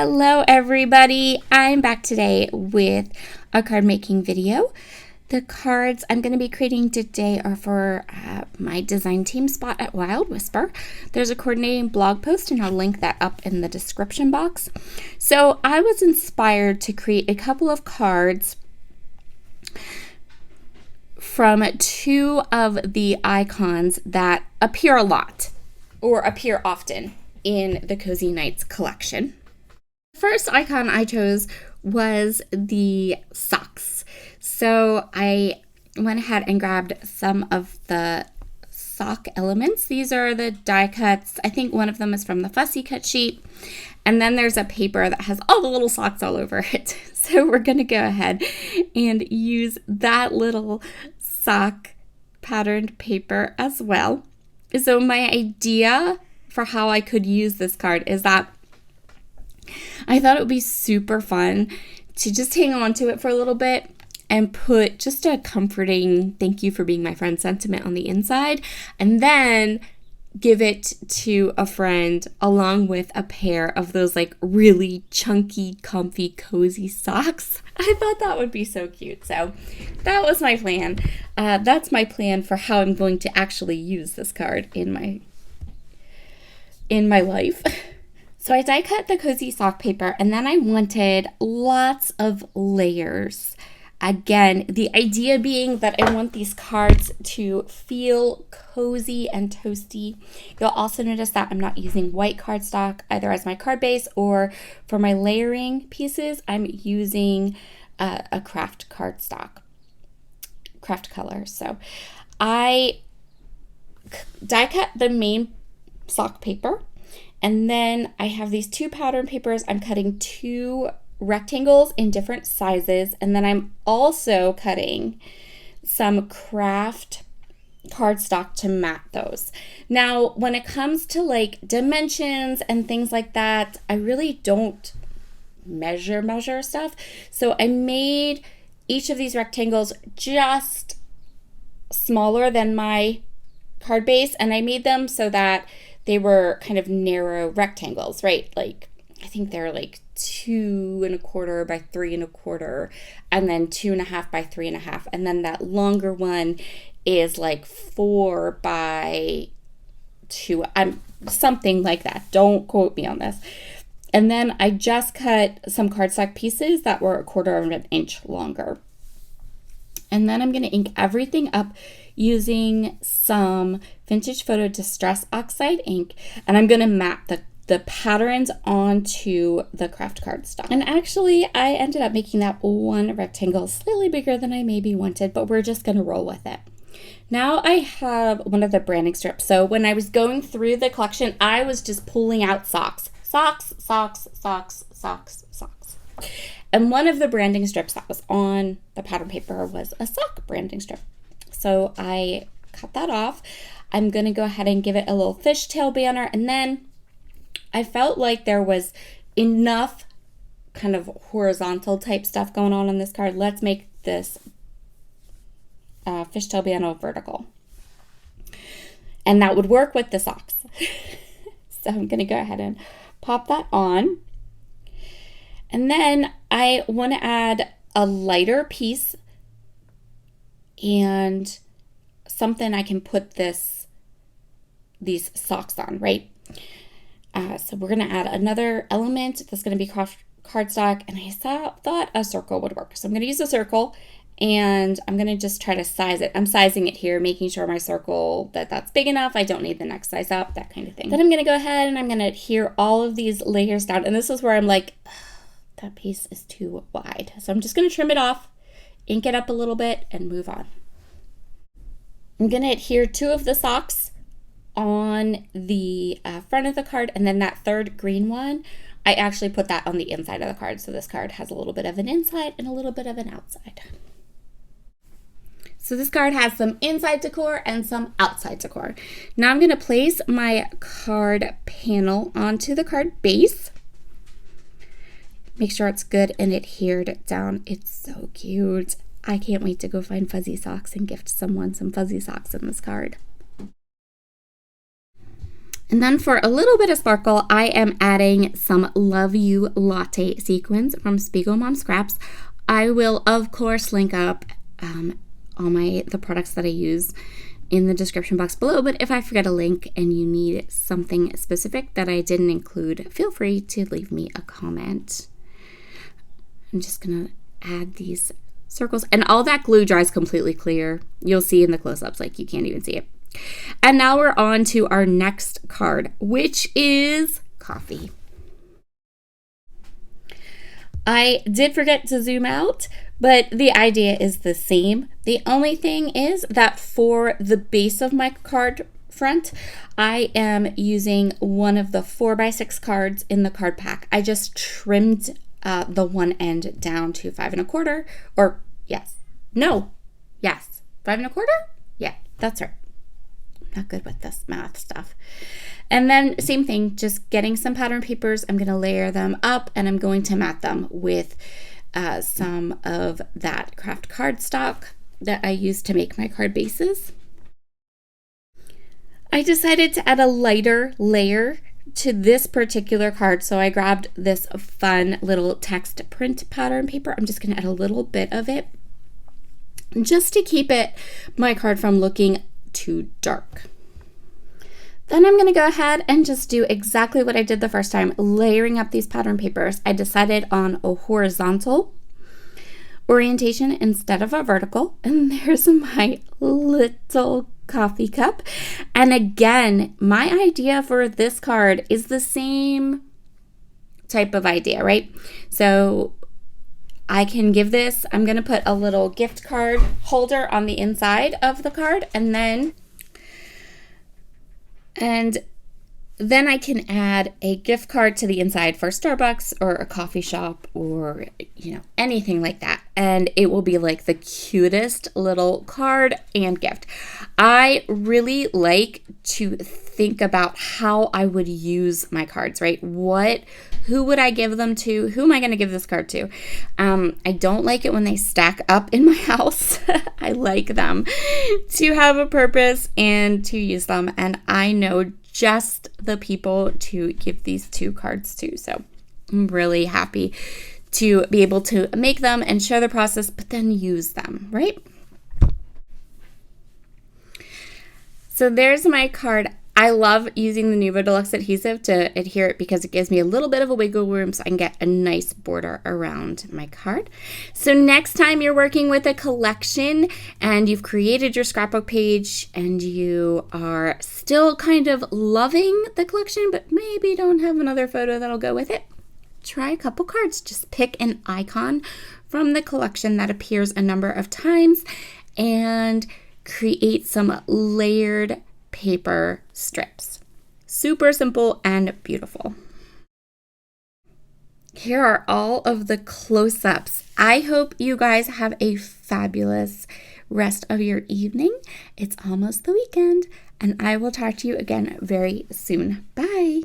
Hello everybody, I'm back today with a card making video. The cards I'm going to be creating today are for my design team spot at Wild Whisper. There's a coordinating blog post and I'll link that up in the description box. So I was inspired to create a couple of cards from two of the icons that appear a lot or appear often in the Cozy Nights collection. First icon I chose was the socks. So I went ahead and grabbed some of the sock elements. These are the die cuts. I think one of them is from the fussy cut sheet. And then there's a paper that has all the little socks all over it. So we're going to go ahead and use that little sock patterned paper as well. So my idea for how I could use this card is that I thought it would be super fun to just hang on to it for a little bit and put just a comforting thank you for being my friend sentiment on the inside, and then give it to a friend along with a pair of those like really chunky, comfy, cozy socks. I thought that would be so cute. So that was my plan. That's my plan for how I'm going to actually use this card in my life. So I die cut the cozy sock paper, and then I wanted lots of layers. Again, the idea being that I want these cards to feel cozy and toasty. You'll also notice that I'm not using white cardstock either as my card base or for my layering pieces. I'm using a craft cardstock, craft color. So I die cut the main sock paper. And then I have these two pattern papers. I'm cutting two rectangles in different sizes. And then I'm also cutting some craft cardstock to mat those. Now, when it comes to like dimensions and things like that, I really don't measure stuff. So I made each of these rectangles just smaller than my card base. And I made them so that they were kind of narrow rectangles, right? Like, I think they're like 2 1/4 by 3 1/4, and then 2 1/2 by 3 1/2. And then that longer one is like 4 by 2. Something like that. Don't quote me on this. And then I just cut some cardstock pieces that were 1/4 of an inch longer. And then I'm going to ink everything up using some Vintage Photo Distress Oxide ink. And I'm going to map the patterns onto the craft cardstock. And actually, I ended up making that one rectangle slightly bigger than I maybe wanted, but we're just going to roll with it. Now I have one of the branding strips. So when I was going through the collection, I was just pulling out socks. Socks, socks, socks, socks, socks. And one of the branding strips that was on the pattern paper was a sock branding strip. So I cut that off. I'm going to go ahead and give it a little fishtail banner. And then I felt like there was enough kind of horizontal type stuff going on this card. Let's make this fishtail banner vertical. And that would work with the socks. So I'm going to go ahead and pop that on. And then I want to add a lighter piece and something I can put these socks on, right? So we're going to add another element that's going to be cardstock, and I thought a circle would work. So I'm going to use a circle, and I'm going to just try to size it. I'm sizing it here, making sure my circle, that's big enough. I don't need the next size up, that kind of thing. Then I'm going to go ahead and I'm going to adhere all of these layers down, and this is where I'm like, that piece is too wide. So I'm just going to trim it off, ink it up a little bit, and move on. I'm going to adhere two of the socks on the front of the card, and then that third green one, I actually put that on the inside of the card. So this card has a little bit of an inside and a little bit of an outside. So this card has some inside decor and some outside decor. Now I'm going to place my card panel onto the card base. Make sure it's good and adhered down. It's so cute. I can't wait to go find fuzzy socks and gift someone some fuzzy socks in this card. And then for a little bit of sparkle, I am adding some Love You Latte sequins from Spiegel Mom Scraps. I will, of course, link up all the products that I use in the description box below, but if I forget a link and you need something specific that I didn't include, feel free to leave me a comment. I'm just gonna add these circles, and all that glue dries completely clear. You'll see in the close-ups, like you can't even see it. And now we're on to our next card, which is coffee. I did forget to zoom out, but the idea is the same. The only thing is that for the base of my card front, I am using one of the 4x6 cards in the card pack. I just trimmed the one end down to 5 1/4, or yes, 5 1/4? Yeah, that's right. I'm not good with this math stuff. And then same thing, just getting some pattern papers. I'm going to layer them up and I'm going to mat them with some of that craft cardstock that I use to make my card bases. I decided to add a lighter layer to this particular card, so I grabbed this fun little text print pattern paper. I'm just going to add a little bit of it just to keep my card from looking too dark. Then I'm going to go ahead and just do exactly what I did the first time, layering up these pattern papers. I decided on a horizontal orientation instead of a vertical, and there's my little coffee cup. And again, my idea for this card is the same type of idea, right? So I can give this, I'm going to put a little gift card holder on the inside of the card, and then I can add a gift card to the inside for Starbucks or a coffee shop or, anything like that. And it will be like the cutest little card and gift. I really like to think about how I would use my cards, right? Who would I give them to? Who am I going to give this card to? I don't like it when they stack up in my house. I like them to have a purpose and to use them. And I know just the people to give these 2 cards to. So I'm really happy to be able to make them and share the process, but then use them, right? So there's my card. I love using the Nuvo Deluxe adhesive to adhere it because it gives me a little bit of a wiggle room so I can get a nice border around my card. So next time you're working with a collection and you've created your scrapbook page and you are still kind of loving the collection but maybe don't have another photo that'll go with it, try a couple cards. Just pick an icon from the collection that appears a number of times and create some layered paper strips. Super simple and beautiful. Here are all of the close-ups. I hope you guys have a fabulous rest of your evening. It's almost the weekend, and I will talk to you again very soon. Bye.